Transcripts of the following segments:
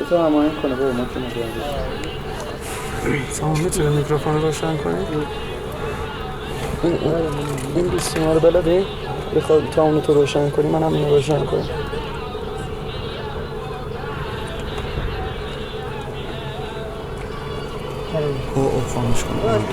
تو هماهنگ کنه بابا ما که متوجه. سامان میتونه میکروفون روشن کنی؟ این دوستی ما رو بلده بخواد تا اونو تو روشن کنی من هم اینو روشن کنم. او خاموش کنم.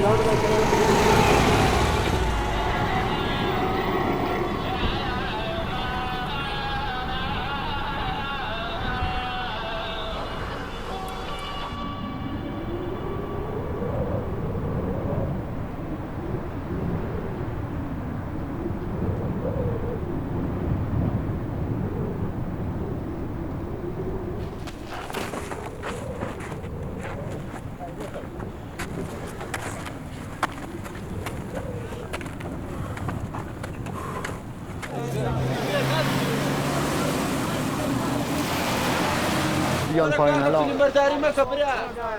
بیان پایین الان برداری مکه برا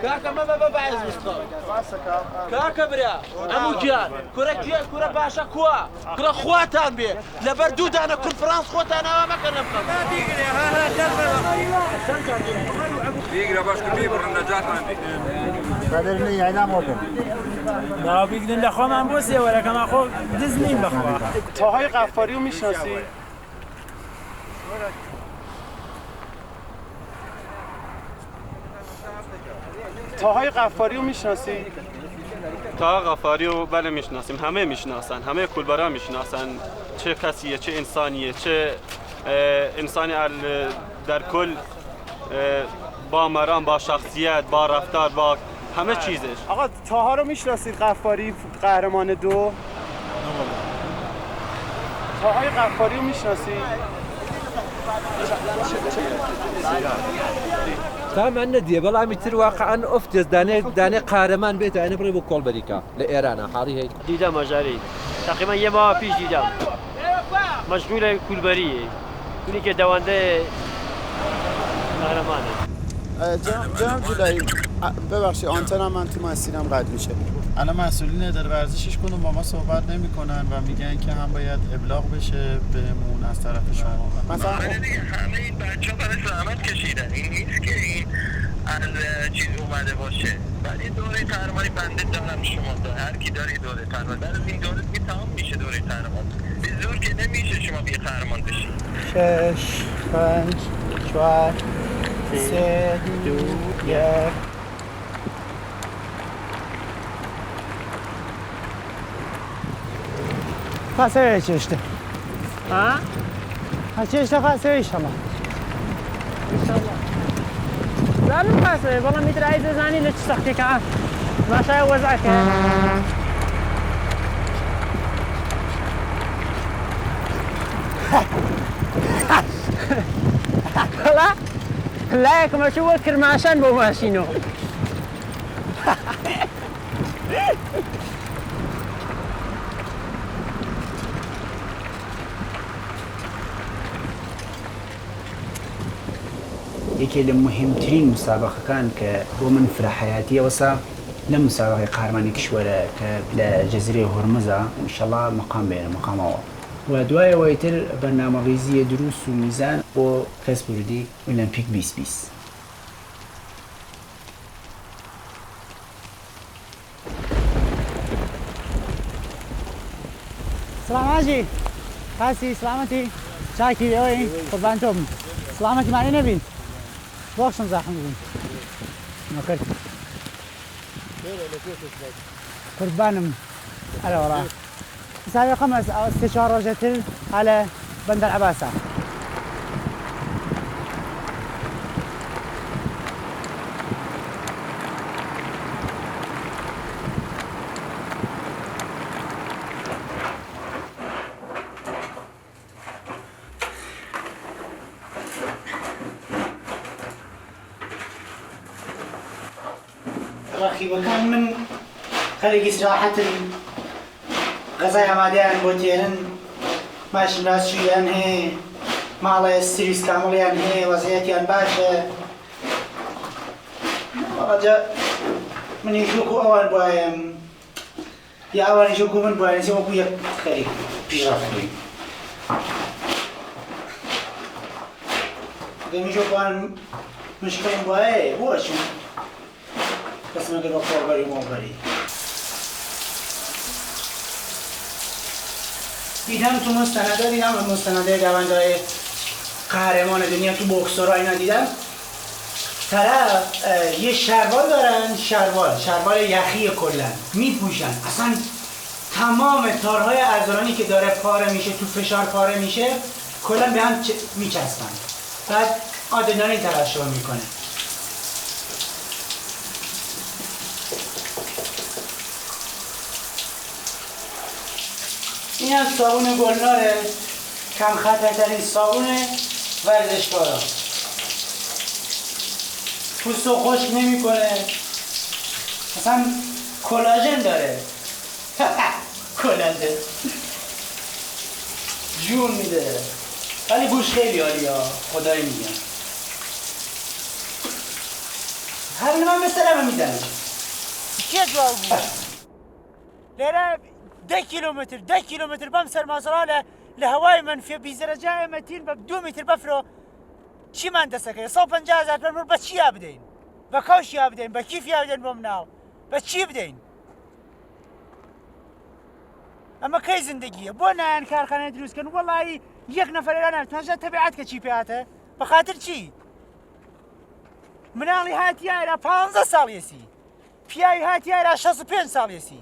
کاکا ما بعض مستوى کاکا برا امو جان كره باشا كره خواتان بي لبردود انا كونفرانس خواتان ما كنا ما بيجري ها بيجري باش كبير النجاح عندي قدرني يعني مودم ما بيقدر لخوا من بوسه ولا كما خو دزنیم بخوا تاهای قفاری رو میشناسی؟ تاهای قفاری رو میشناسی؟ تا غفاری رو بله میشناسیم، همه میشناسن، همه کولبرا میشناسن چه کسیه، چه انسانیه، چه انسانی در کل با مرام، با شخصیت، با رفتار، با همه چیزش. آقا تاها رو میشناسید؟ قفاری قهرمان 2 تاهای قفاری رو میشناسید؟ تام عندنا دي والله مثل واقعا افتز داني قهرمان بيته انا بري بكل بريكا لايران حاري هيك دیدم ماجری تقریبا یه ماه پیش دیدم مشغول کولبریه اونی که دوانده قهرمانه. جناب جولایی ببخشید آنتنم من تو مسیرم قطع میشه. الان مسئولین اداره ورزشش کنون با ما صحبت نمیکنن و میگن که هم باید ابلاغ بشه بهمون از طرف شما. مثلا دیگه همه این بچه‌ها برای زحمت کشیدن، این نیست که این از چیز اومده باشه. ولی دوره قهرمانی بنده دارم شما داره، هر کی داره دوره قهرمان بعد از این دوره دیگه تمام میشه دوره قهرمان. به زور که نمیشه شما بی قهرمان بشی. 6 5 4 3 2 1 خاصه چشته ها چشته خاصه شما زنم خاصه والله میترای زنی لچ سختی که ماشای وضع که لا كما شو كرماشان بو ماشينو یکی از مهمترین مسابقه کان که بو من فرح حياتي وصا لمسابقه قهرمانی کشوره که لجزيره هرمز ان شاء الله مقام بين مقام اول ودواي ويتر برنامجية دروس وميزان وكاس بوردي أولمبيك 2020. سلام حاجی خاصی سلامتی شاکی اوی قربانتم سلامتی معنی نبین باشم زحمت بین نکرد قربانم على وراه مساوي 5 أو 6 روجتل على بندر عباسة. أخي وكان من خليج إسراحة غزايا ماديان بوتيرن ماشي ناس شويان هي مالي السيريس كامليان هي وضعيتيان باشا رجاء من يشوكو أول بوايم يا أول يشوكو من بوايم يسيبوكو يكري بيشرف دوي قيم يشوكو مشکل باید باشون قسمت رو کاربری مابری دیدم تو مستنده دیدم مستنده دوندهای قهرمان دنیا تو بوکسورها اینا دیدم طرف یه شلوار دارن شلوار یخی کلا میپوشن اصلا تمام تارهای عضلانی که داره پاره میشه تو فشار پاره میشه کلا به هم میچسبن بعد آدرنالین ترشح میکنه این هم صابون گلناره کم خطرترین صابون ورزشکارا پوستو خشک نمیکنه مثلا کلاژن داره کلاژن جون میده ولی بوش خیلی عالیه خدایی میگم هر من مثل میدم چه جواب بود لیره 10 کیلومتر بم سرمازرانه لهوای منفی 20 درجه متین به 2 متر بفرو چی من دستکه 150,000 پر با چی بدین با کاش بدین با کیف بدین بمناو با چی بدین اما کی زندگیه بو نه کارخانه دروست کن والله یک نفر انا تنجا تبعت که چی پیاته به خاطر چی منالی هاتی ایرا 15 سال یسی پیای هاتی ایرا 65 سال یسی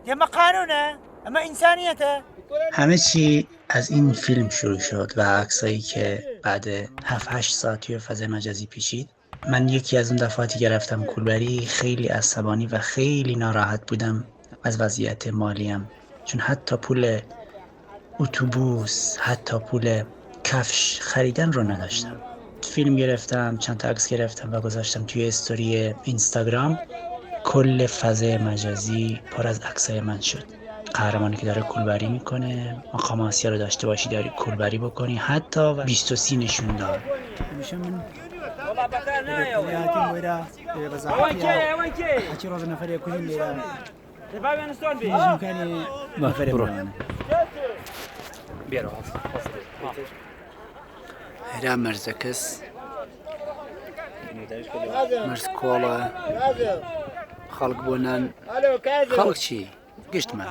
اما قانونه اما انسانیته همه چی از این فیلم شروع شد و عکسایی که بعد 7-8 ساعت توی فضای مجازی پیچید. من یکی از اون دفعاتی که رفتم کولبری خیلی عصبانی و خیلی ناراحت بودم از وضعیت مالیم، چون حتی پول اتوبوس، حتی پول کفش خریدن رو نداشتم. فیلم گرفتم، چند تا عکس گرفتم و گذاشتم توی استوری اینستاگرام. کل فضای مجازی پر از عکسای من شد. قهرمانی که داره کولبری میکنه، مقام آسیا رو داشته باشی داری کولبری بکنی، حتی 20 نشون داد. میشه من هرا مرزكس مرز كولا خلق بونان خلق چی؟ گشت من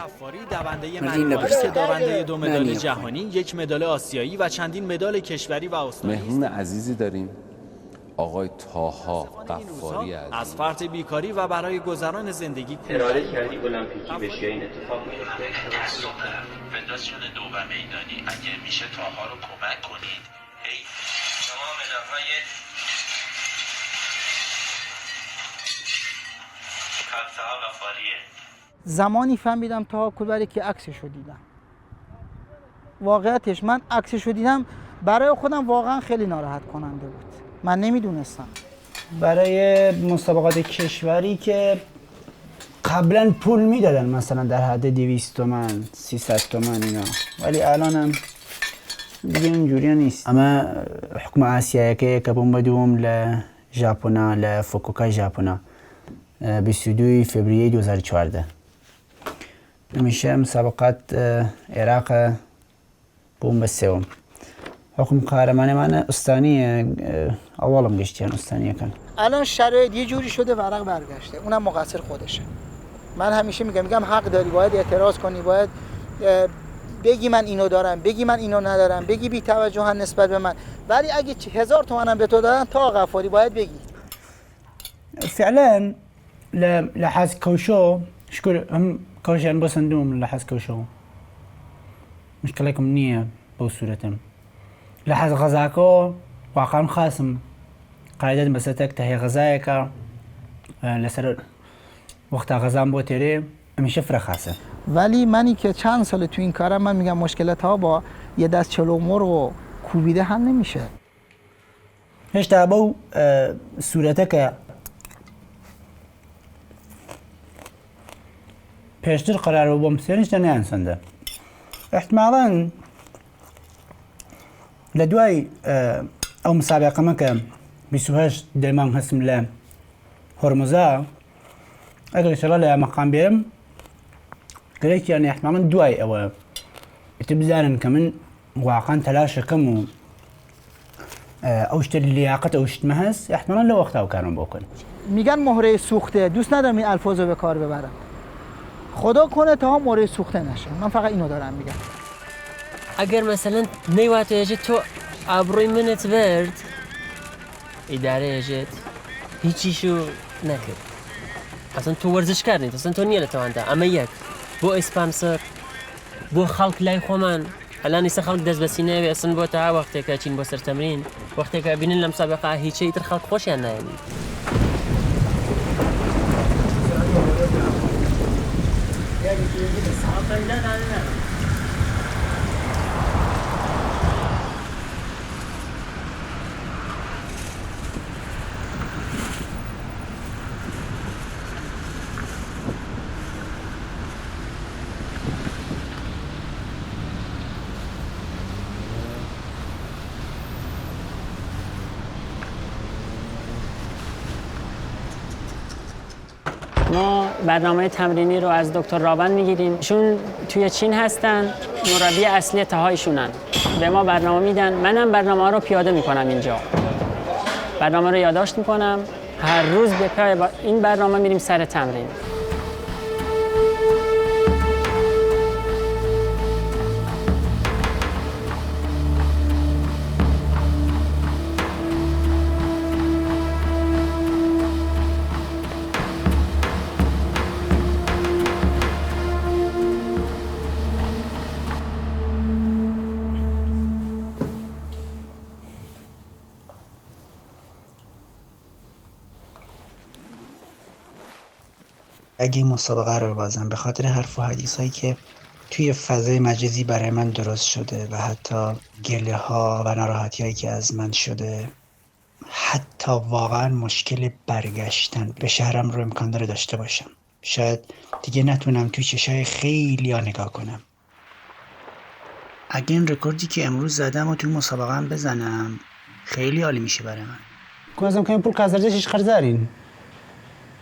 دونده برسه دارنده 2 مدال جهانی، 1 مدال آسیایی و چندین مدال کشوری و استانی. مهمون عزیزی داریم، آقای طاها غفاری از فرط بیکاری و برای گذران زندگی اراده کردی المپیکی بشی این اتفاق میفته. فدراسیون دوبه میدانی اگه میشه طاها رو کمک کنید. هی شما مدال‌های طاها غفاریه. زمانی فهمیدم طاها کولبری که عکسشو دیدم. واقعیتش من عکسشو دیدم برای خودم واقعا خیلی ناراحت کننده بود. من نمیدونستم. برای مسابقات کشوری که قبلا پول میدادن مثلا در حد 200 تومن 300 تومن اینا، ولی الانم دیگه اینجوری نیست. اما حکم آسیا که بوم بدوم لژاپن لفوکوکا ژاپن 22 فوریه 2014 میشه مسابقات عراق بوم بسوم. حکم قهرمان من استانیه، اولم گشتیان استانیه کن. الان شرایط یه جوری شده ورق برگشته، اونم مقصر خودشه. من همیشه میگم حق داری، باید اعتراض کنی، باید بگی من اینو دارم، بگی من اینو ندارم، بگی بی توجهن نسبت به من، ولی اگه 1000 تومنم به تو دادن تا غفاری باید بگی. فعلا لحظ كوشو شكون هم كوشان بصندوم لحظ كوشو مشكلكم نية بوصورتهم لحظ غزاكو واقعا خاسم قاعدة مساتك تهي غزايك لسر وقت غزام بوتيري همیشه خاصه. ولی منی که چند سال تو این کارم من میگم مشکلات ها با یه دست چلومر و کوبیده حل نمیشه. هیچ تابو صورتك پیشتر قرار بوم سرنج نه انسنده. احتمالاً لدواي او مسابقه مكان بيسوهاش دلمان هسم له هرمزا اگر شلال مقام بيرم قلت يعني احتمالاً دواي او تبزارن كمن واقعا تلاشى كم اوشت لیاقت اوشت مهس احتمالا لو وقت او کارم بکن. میگن مهره سوخته، دوست ندارم این الفاظو به کار ببرم. خدا کنه تا مهره سوخته نشه. من فقط اینو دارم میگم. اگر مثلا نیوات اجت تو ابروی منت برد اداره اجت هیچیشو نکرد. اصلا تو ورزش کردی، اصلا تو نیله تو انده. اما یک بو اسپانسر بو خلق لای خومن الان نیست خلق دست بسینه بی اصلا بو تا وقتی که چین با سر تمرین وقتی که بینن لمسابقه هیچی ایتر خلق خوش یا نه یعنی. ما برنامه تمرینی رو از دکتر راون میگیریم. ایشون توی چین هستن، مربی اصلی تاهایشونن. به ما برنامه میدن. منم برنامه رو پیاده میکنم اینجا. برنامه رو یادداشت میکنم. هر روز به پای این برنامه میریم سر تمرین. اگه این مسابقه رو بازم به خاطر حرف و حدیث هایی که توی فضای مجازی برای من درست شده و حتی گله ها و ناراحتی هایی که از من شده، حتی واقعا مشکل برگشتن به شهرم رو امکان داره داشته باشم. شاید دیگه نتونم توی چشای خیلی ها نگاه کنم. اگه این رکوردی که امروز زدم و توی مسابقه هم بزنم خیلی عالی میشه برای من. کنم که این پول کازردشش خرزارین.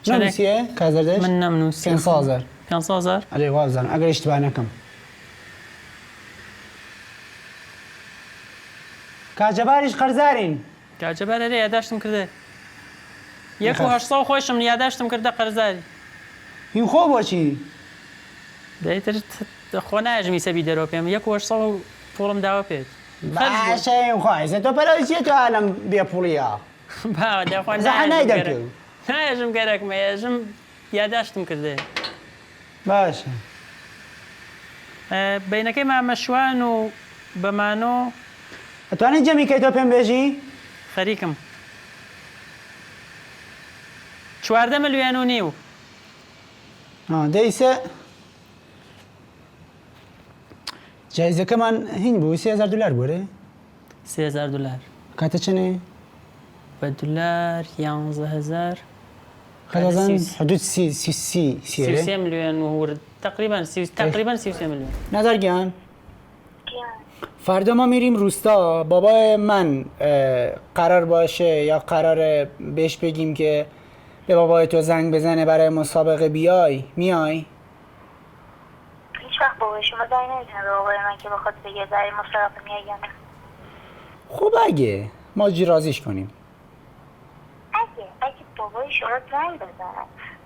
نمیسیه کازردش؟ من نمنوسی. 500,000. 500,000؟ علی وابزن اگر اشتباه نکنم. کاجبارش خرزارین. کاجبار رو یادداشتم کرده. 1,800 خوشم یادداشتم کرده قرضاری. این خوب باشی. دیتر خونه اجمیسه بیدرو پیم 1,800 پولم داو پید. باشه این خواهیست تو پرایسی تو عالم بیا پولیا. با دفعه نه نیدم نه اجم گرک میاجم یادداشتم کرده. باشه. بینکی ما مشوان و بمانو. تو اینجا میکی تو پیم بیجی؟ خریکم. 14 میلیون و نیو. دیسه جایزه که من هین بود $30,000 بوده؟ $30,000. کاته چنه؟ به دلار 11,000. حدود 33 میلیون و تقریبا 33 میلیون. نظر گیان؟ فردا ما میریم روستا. بابای من قرار باشه یا قراره بهش بگیم که به بابای تو زنگ بزنه برای مسابقه بیای. میای؟ هیچ وقت بابای شما زنگ نمیزنه به بابای من که بخواد بگه برای مسابقه میای یا نه. خب اگه ما رازیش کنیم. اگه بابای شما زنگ بزنه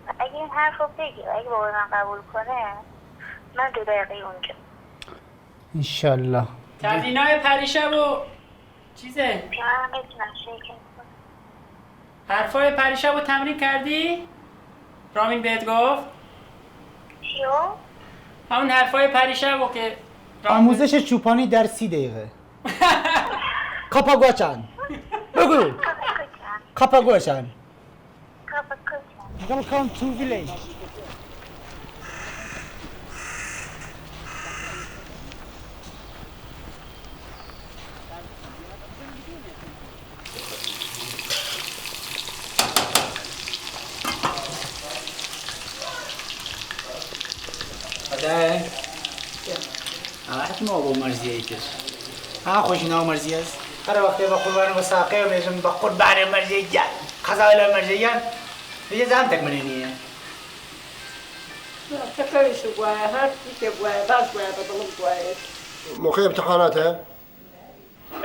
و اگه این حرف رو بگه و اگه بابای من قبول کنه من 2 دقیقه اونجا. انشالله. تمرینای پریشب و چیزه؟ من بتونم شرکت کنم. حرفای پریشب رو تمرین کردی؟ رامین بهت گفت؟ چیو؟ همون حرفای پریشب رو که آموزش چوپانی در 30 دقیقه. کاپاگوچان بگو. کاپاگوچان. Welcome to village. ده عادت ما با مرزیه کش. خوش اینا مرزی است. هر وقتی با قربان مساقه و میشم با قربان مرزی جان. خزایل مرزی جان. دیگه زن تک منیه. تكريش بواي هات كيف بواي باش بواي بطلب بواي موقع امتحاناته؟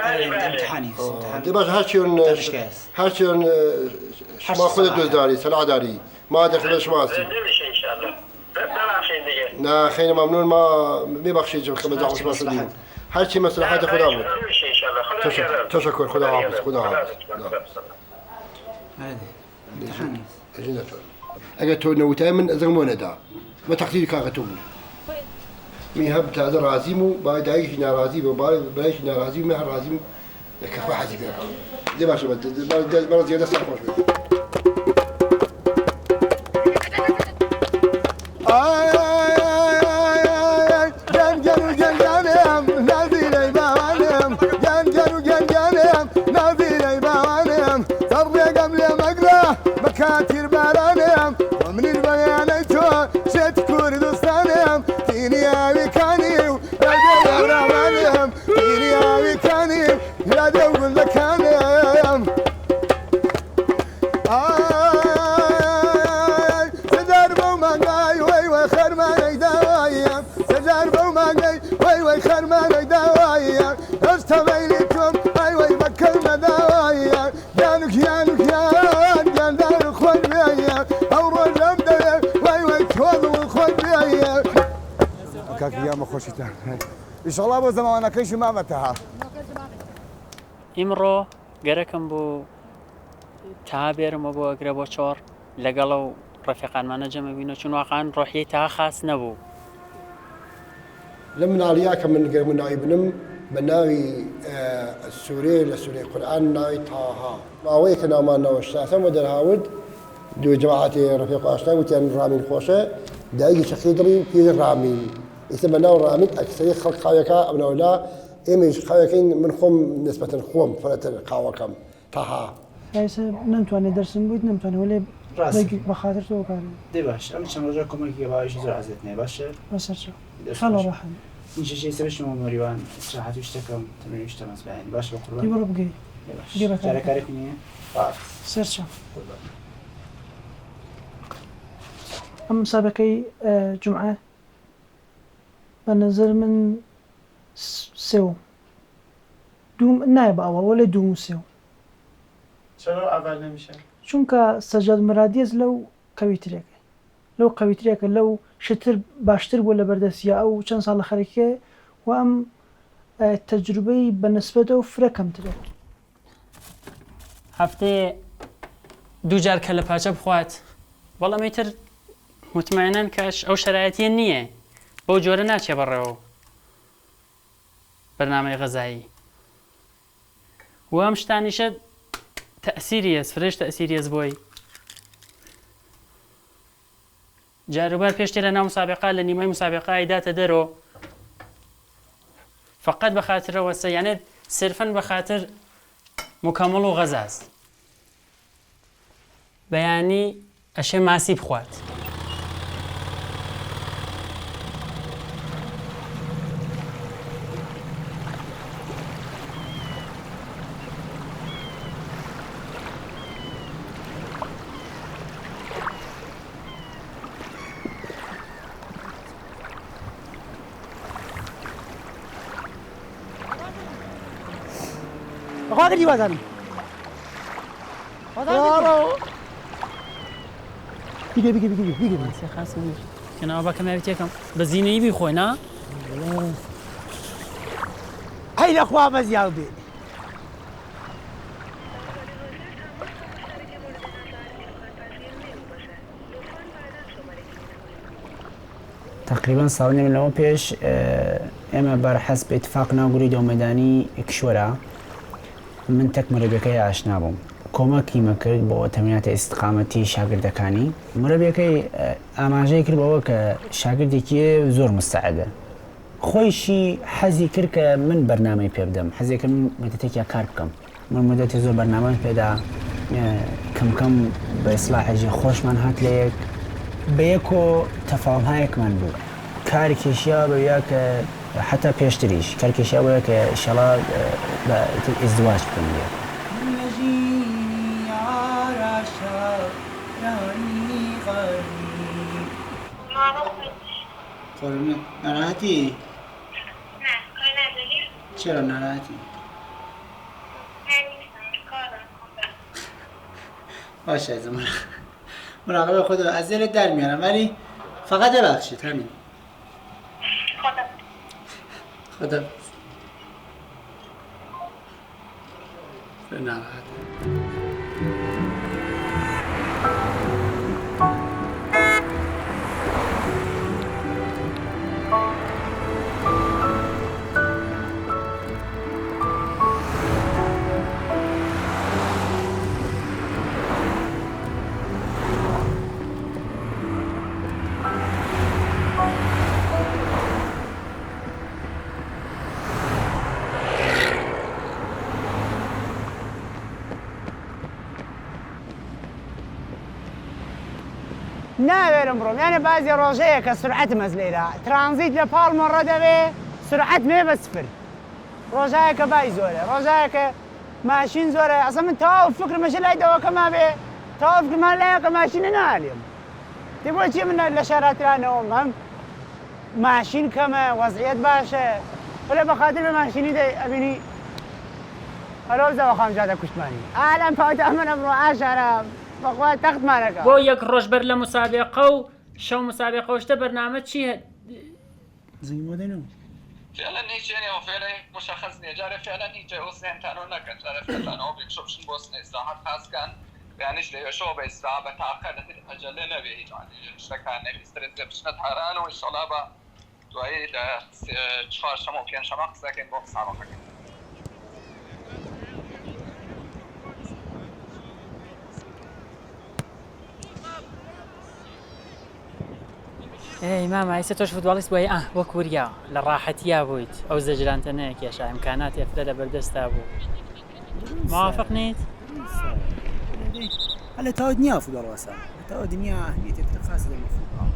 امتحانی دی باش هرچیون شما خودت دوست داری صلاح داری ما در خدمت شما هستیم نمیشه انشالله ببخشید دیگه نه خیلی ممنون ما میبخشید که خدمت شما شدیم هرچی مصلحت خدا بود نمیشه انشالله خدا تشکر خدا حافظ خدا حافظ اگر تو نوتای من زغمونه دا ما تقدیر کاغتو بود میهب تازه رازیمو باید دایش ناراضی و باید ناراضی و مه رازیم که واحد يبيع دي باش برا زياده صح شوي مكاتر بارانهم ومن البيانيتو شت كردستانهم فيني أبي كانيو لا دور رمانهم فيني أبي كانيو لا دور لكانهم سجار بومانجاي وي خرمان دوايا سجار بومانجاي وي خرمان دوايا استميلكم وي مكلنا دوايا يانك يانك يان يان دار خوان بيا او رجم ده وي كوض وخوان بيا كاك يا ما خوشيتا ان شاء الله بو زمانه كيش ما متها امرو گەرەکەم بۆ تا بێرمە بۆ ئەگرە بۆ چۆڕ لەگەڵ و ڕەفیقانمانە جەمەبینە چون واقعان ڕۆحیەی تا خاص نەبوو لم نالياك من نائبنم بناوي السوري لسوري القرآن ناوي طه ماويك ناما نوشتاسم ودر هاود دو جماعتي رفيق أشنا وتيان رامين خوشة دايجي شخيدري في رامين اسم ناو رامين أكثر خلق خايكا أو لا إيمج خايكين من خوم نسبة خوم فرت خاوكم طه هايسا نمتواني درسم بيت نمتواني ولا راسي بخاطر تو كاري دي باش أنا شن رجع كوميكي بايش زور عزتني باش بس شو خلا راح إن شيء سبش نوع مريوان شاهد وشتكم تمرين وشتمس بعين باش بقربان يبرو بقي باش جاري كاريكني سيرشا أم سابقي جمعة بنظر من سو دوم نائب أول ولا دوم سو چرا اول نمیشه؟ چون که سجاد مرادیز لو قوی تریک لو شتر باشتر بوله بردسیا او چند سال خریکه و ام تجربه بالنسبه او فرکم تره هفته دو جار کله پاچه بخوات والله میتر مطمئنن کاش او شرایطی نیه بو جوره ناچه بره برنامه غذایی و هم شتانیشه تأثیری است فرش تأثیری است بوی جاروبار پیشتر نام مسابقه لنیمه مسابقه ایدات درو فقط بخاطر واسه یعنی صرفا بخاطر مکمل و غذا است بیانی اشی ماسیب خواد أخوك دي وزن بيجي خاص مني كنا أبغى كم أبيتكم بزيني بيخوينا هاي الأخوة مزيابي تقريبا صارنا من لو بيش اما بر حسب اتفاقنا قريدو ميداني كشورا من تكمل بكي عشنابهم كوماكي مكرد بو تمرينات استقامتي شاگردكاني مربيكي اماجي كرد بو شاگردكي زور مستعده خويشي حزي كرك من برنامج بيبدم حزي كم مدتك يا كاربكم من مدتي زور برنامج بدا كم باصلاح جي خوش من هات ليك بيكو تفاهم هايك من بو كاركيشيا بياك حتى بيشتريش كاركيشيا بياك ان شاء الله ازدواج بكم قربونت ناراحتی؟ نه کاری نداری؟ چرا ناراحتی؟ باشه از مراقب خود از دلت در میارم ولی فقط ببخشید همین. خدا نه ناوێرم بڕۆم یانە بازی ڕۆژەیە کە سرعەتم ئەس لێرە ترانزیت لە پاڵمەڕە دەبێ سرعەت مێ بە سفر ڕۆژایە کە بای زۆرە ڕۆژایە کە ماشین زۆرە ئەسە من تەواو فکرمەشە لای دەوەکەما بێ تەواو فکرمان لایە کە ماشینە نالێم دێ بۆچی من لە شاراترانەوە مەم ماشین کەمە وەزعیەت باشە بەڵێ بەخاتر بە ماشینی دەی ئەبینی هەلۆ زەوەخام جادە کوشتمانی ئالان پاوتە ئەمەە بڕۆ ئاشارە بەخوا تەختمانەکە بۆ یەک ڕۆژ بەر لە مسابقە و شەو مسابقەوەشتە بەرنامە چی هەیە؟ فعلا هیچ يعني وفعلا مشخص نجارة فعلا هيك وسنين تانو نكن جارة فعلا أو بيكشوفشن بوسن إصلاحات خاص كان يعني إيش ليه شو بيستوعب تأخر نتيجة أجلنا به يعني اشتكى نبي استرد بشنة حران وإن شاء الله بقى توعي ده شفار شمو كان شماق ساكن بوم صعبة حكي ئەی ماما ئیسە تۆش فوتباڵیست بووی وەک وریا لە ڕاحەتیا بوویت ئەو زەجرانتەنەیە کێشا ئیمکاناتی ئەفرە لە بەردەستا بوو موافق نیت؟ هلا تا الدنيا فوتبول واسع تا الدنيا أهمية خاصة للفوتبول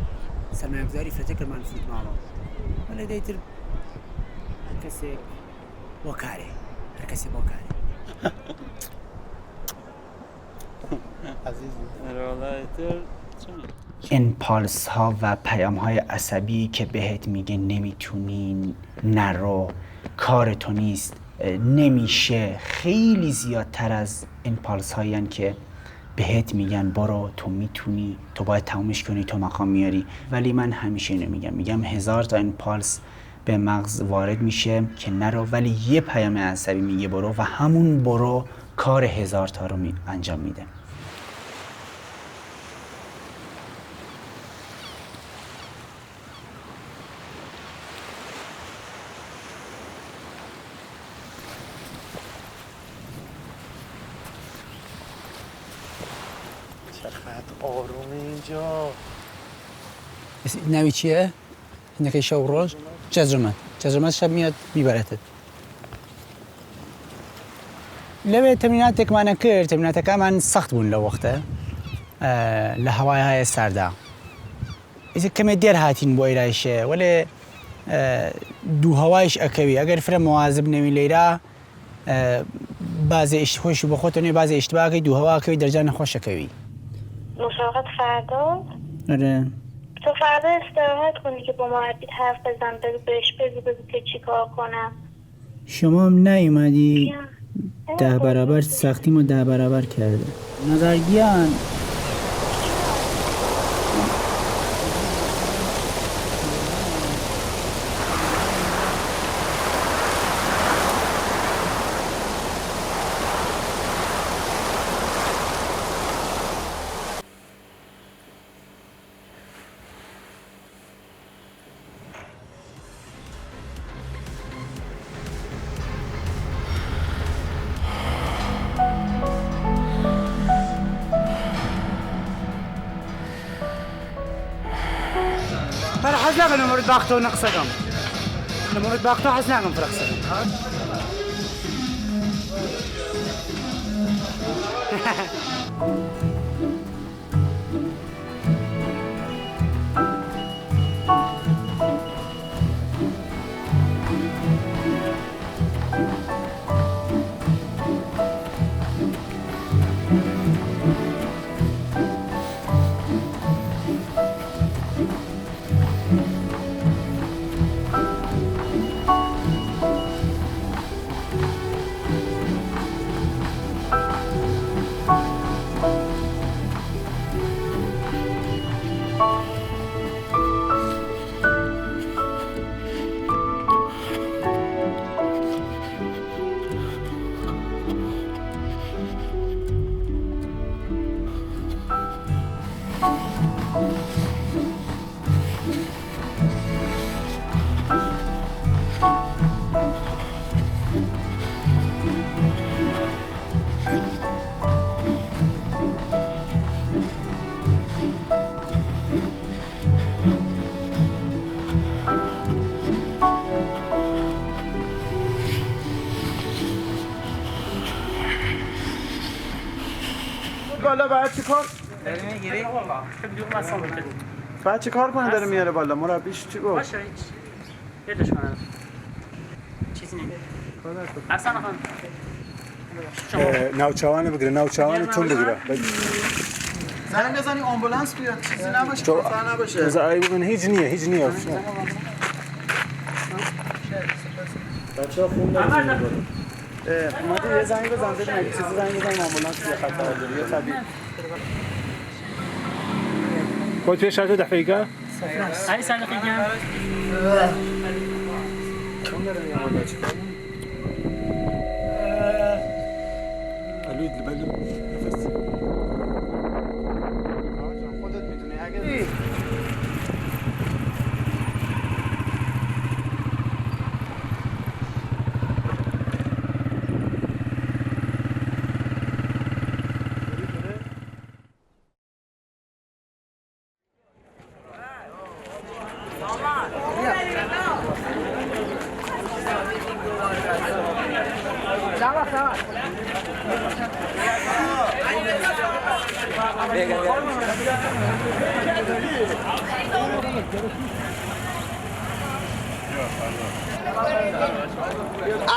سمع بزاري فتكر مع الفوتبول ولا ديتر كسي وكاري كسي وكاري عزیزی این پالس ها و پیام های عصبی که بهت میگه نمیتونی نرو کار تو نیست نمیشه خیلی زیادتر از این پالس هایی که بهت میگن برو تو میتونی تو باید تمومش کنی تو مقام میاری ولی من همیشه اینو میگم 1000 تا این پالس به مغز وارد میشه که نرو ولی یه پیام عصبی میگه برو و همون برو کار 1000 تا رو انجام میده. آروم اینجا ناوی چیه؟ اینکه شب روز جزرمت شب میاد میبرتت لبه تمریناتك ما نكر تمریناتك من سخت بون لوقته لهواي هاي سردا إذا كم دير هاتين بويراشه ولا دو هوايش أكوي أجر فرم مواظب نمی لیرا بعض اشتباهش بخاطر بعض اشتباهی دو هوا أكوي درجة نخوش أكوي مسابقات فردا؟ آره تو فردا استراحت کنی که با مربیت حرف بزن بگو که چی کار کنم شما هم نیومدی 10 برابر سختی ما 10 برابر کرده نظرگیان أنا حزناك إنه مرد باقته نقصكم. إنه مرد باقته حزناكم في رقصكم. بالا بعد چی کار؟ میگیری؟ بعد چی کار کنه داره میاره بالا؟ مربیش چی گفت؟ باشه هیچ یادش کنم چیزی نمیگه اصلا خان ناوچوانه بگیره ناوچوانتون بگیره زنگ بزنی آمبولانس بیاد چیزی نباشه خطر نباشه ای بگن هیچ نیه بچه‌ها خون دارن اومدی یه زنگ بزن ببین اگه چیزی زنگ بزن آمبولانس بیاد خطر داره یه طبیعی خود پیش شرط دقیقه هاي صدقي كام الوید لبلو نفس خودت میتونی اگه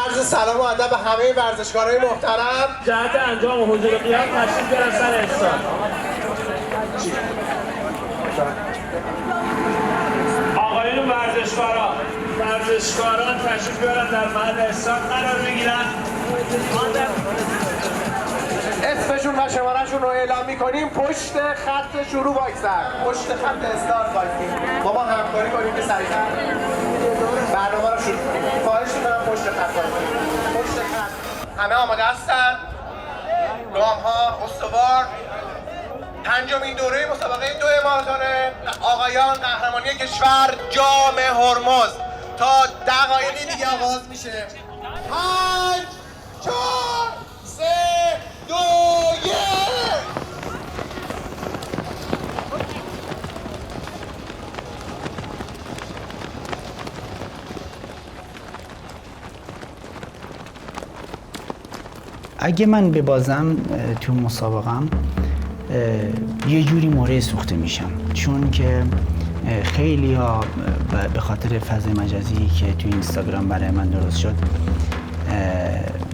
عرض سلام و ادب به همه ورزشکارای محترم. جهت انجام حضور قیام تشریف بیارن سر استاد. آقایون ورزشکاران تشریف بیارن در محل استاد قرار بگیرن. اسمشون و شمارهشون رو اعلام میکنیم پشت خط شروع وایسن، پشت خط استارت وایسین. ما همکاری کنیم که سریعتر برنامه رو شروع کنیم. خواهش میکنم پشت خط وایسین. پشت خط. همه آماده هستن؟ گام ها استوار. پنجمین دوره مسابقه 2 ماراتون آقایان قهرمانی کشور جام هرمز تا دقایقی دیگه آغاز میشه. 5 4 3 2 1 اگه من ببازم تو مسابقم یه جوری مورد سوخته میشم، چون که خیلی ها به خاطر فضای مجازی که تو اینستاگرام برای من درست شد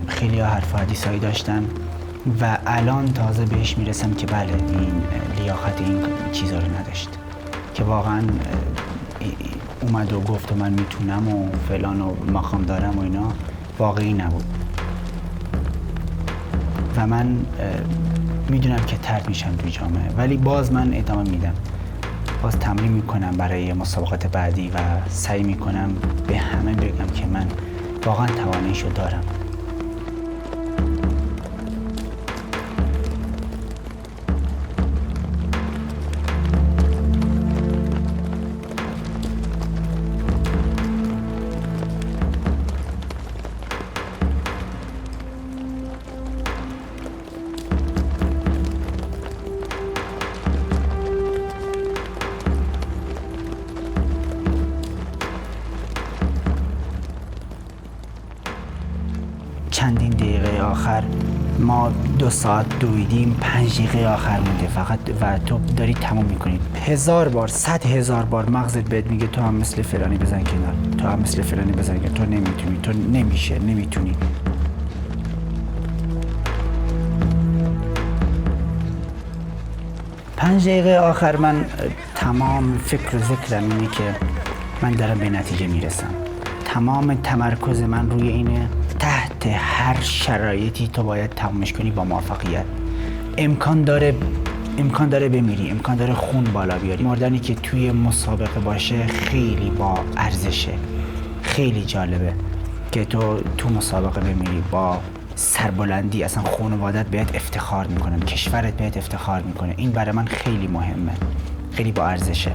خیلی ها حرف و حدیثایی داشتن و الان تازه بهش میرسم که بله این لیاقت این چیزا رو نداشت، که واقعا اومد و گفت و من میتونم و فلان و مقام دارم و اینا واقعی نبود و من میدونم که طرد میشم توی جامعه، ولی باز من ادامه میدم، باز تمرین میکنم برای مسابقات بعدی و سعی میکنم به همه بگم که من واقعا تواناییشو دارم. چندین دقیقه آخر ما 2 ساعت دویدیم، 5 دقیقه آخر مونده فقط و تو داری تموم میکنی. 1000 بار 100,000 بار مغزت بهت میگه تو هم مثل فلانی بزن کنار، تو هم مثل فلانی بزن کنار، تو نمیتونی، تو نمیشه، نمیتونی. پنج دقیقه آخر من تمام فکر و ذکرم اینه که من دارم به نتیجه میرسم. تمام تمرکز من روی اینه تحت هر شرایطی تو باید تمامش کنی با موفقیت. امکان داره بمیری، امکان داره خون بالا بیاری. مردنی که توی مسابقه باشه خیلی با ارزشه، خیلی جالبه که تو مسابقه بمیری با سربلندی. اصلا خانوادت بهت افتخار میکنن، کشورت بهت افتخار میکنه. این برای من خیلی مهمه، خیلی با ارزشه.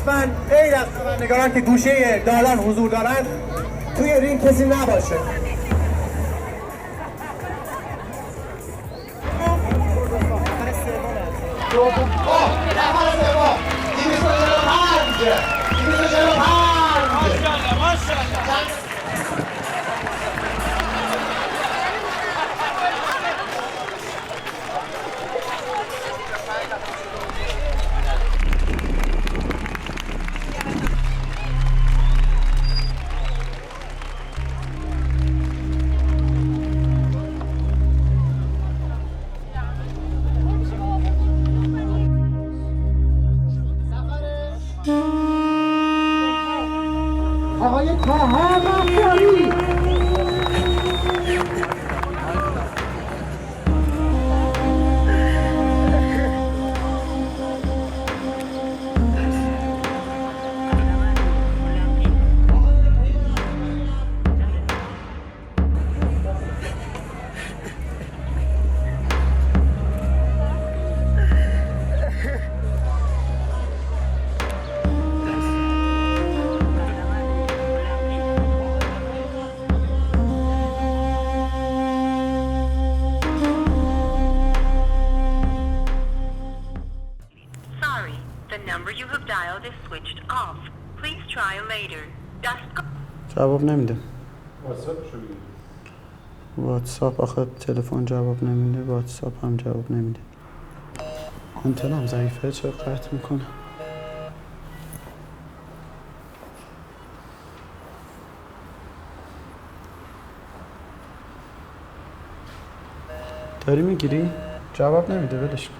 لطفاً غیر از خبرنگاران که گوشه دالان حضور دارن توی رینگ کسی نباشه. آقای طاها غفاری جواب نمیده. واتساپ آخه تلفن جواب نمیده، واتساپ هم جواب نمیده. آنتنم ضعیفه، چرا قطع میکنه؟ داری میگیری؟ جواب نمیده، ولش کن.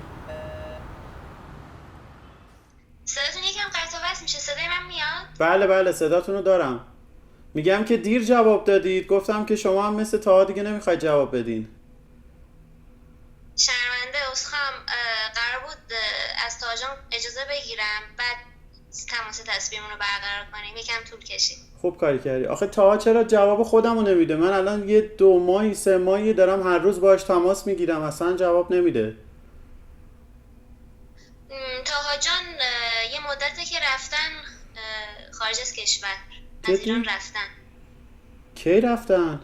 صداتون یکم قطع و وصل میشه، صدای من میاد؟ بله صداتون رو دارم. میگم که دیر جواب دادید، گفتم که شما هم مثل تا دیگه نمیخواید جواب بدین. شرمنده عذرخواهم، قرار بود از تاها جان اجازه بگیرم بعد تماس تصمیممون رو برقرار کنیم، یکم طول کشید. خوب کاری کردی. آخه تاها چرا جواب خودمو نمیده؟ من الان یه 2 ماهی 3 ماهی دارم هر روز باهاش تماس میگیرم، اصلا جواب نمیده. تاها جان یه مدته که رفتن خارج از کشور، از ایران رفتن. کی رفتن؟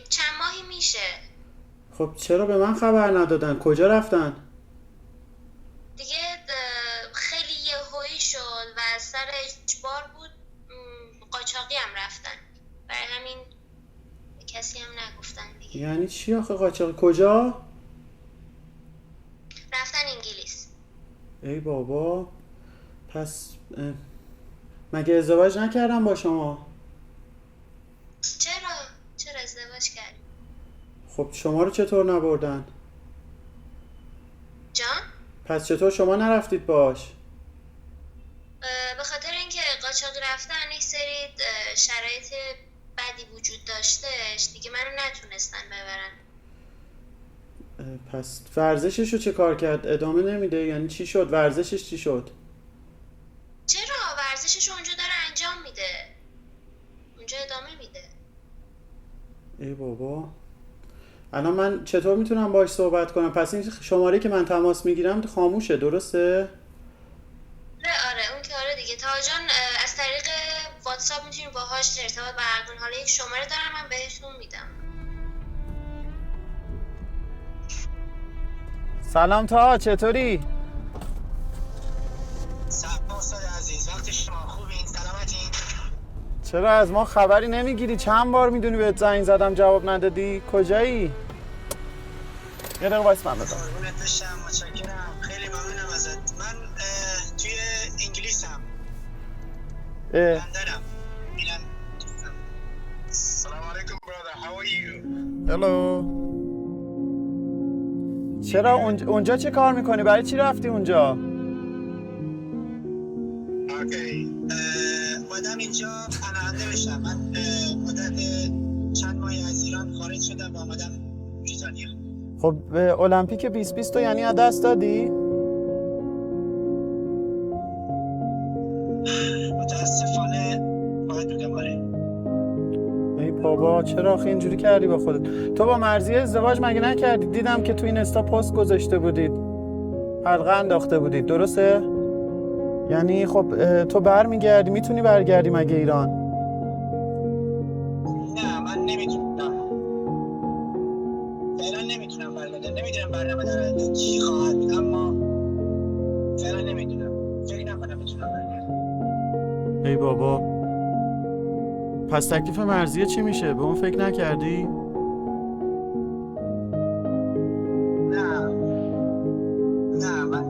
چند ماهی میشه. خب چرا به من خبر ندادن؟ کجا رفتن؟ دیگه خیلی یهویی شد و از سر اجبار بود، قاچاقی هم رفتن، برای همین کسی هم نگفتن دیگه. یعنی چی آخه قاچاقی؟ کجا؟ رفتن انگلیس. ای بابا، پس مگه ازدواج نکردم با شما؟ چرا ازدواج کردی؟ خب شما رو چطور نبردن؟ جان؟ پس چطور شما نرفتید باش؟ به خاطر اینکه قاچاقی رفتن یک سری شرایط بدی وجود داشتش دیگه، منو نتونستن ببرن. پس ورزشش رو چه کار کرد؟ ادامه نمیده؟ یعنی چی شد؟ ورزشش چی شد؟ چرا؟ ورزشش اونجا داره انجام میده، اونجا ادامه میده. ای بابا، الان من چطور میتونم باهاش صحبت کنم؟ پس این شماره که من تماس میگیرم خاموشه، درسته؟ آره اون که آره دیگه. تاها جان از طریق واتساپ میتونی باهاش ارتباط برقرار کنی. حالا یک شماره دارم من بهتون میدم. سلام تاها، چطوری؟ سلام استاد عزیز، وقت شما خوبین؟ سلامتین؟ چرا از ما خبری نمیگیری؟ چند بار میدونی بهت زنگ زدم جواب ندادی؟ کجایی؟ یه دقیقه وایس من بدم. قربونت بشم، متشکرم، خیلی ممنونم ازت. من توی انگلیسم، لندنم. سلام علیکم brother, how are you? هلو. چرا اونجا چه کار میکنی؟ برای چی رفتی اونجا؟ اوکی، اومدم اینجا پناهنده بشم. من مدت چند ماهی از ایران خارج شدم و اومدم بریتانیا. خب المپیک 2020 تو یعنی از دست دادی؟ متاسفانه باید بگم آره. ای بابا، چرا آخه اینجوری کردی با خودت؟ تو با مرضیه ازدواج مگه نکردی؟ دیدم که تو این استا پست گذاشته بودید، حلقه انداخته بودید، درسته؟ یعنی خب تو برمیگردی، میتونی برگردی مگه ایران؟ نه من نمیتونم، فعلا نمیتونم برگردم. نمیدونم برنامه در چی خواهد، اما فعلا نمیدونم، فکر نکنم بتونم برگردم. ای بابا، پس تکلیف مرضیه چی میشه؟ به اون فکر نکردی؟ نه من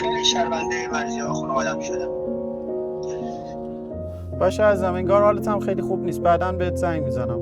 خیلی شرمنده مرضیه خانوادم شدم. باشه عزیزم، انگار حالت هم خیلی خوب نیست، بعداً بهت زنگ میزنم.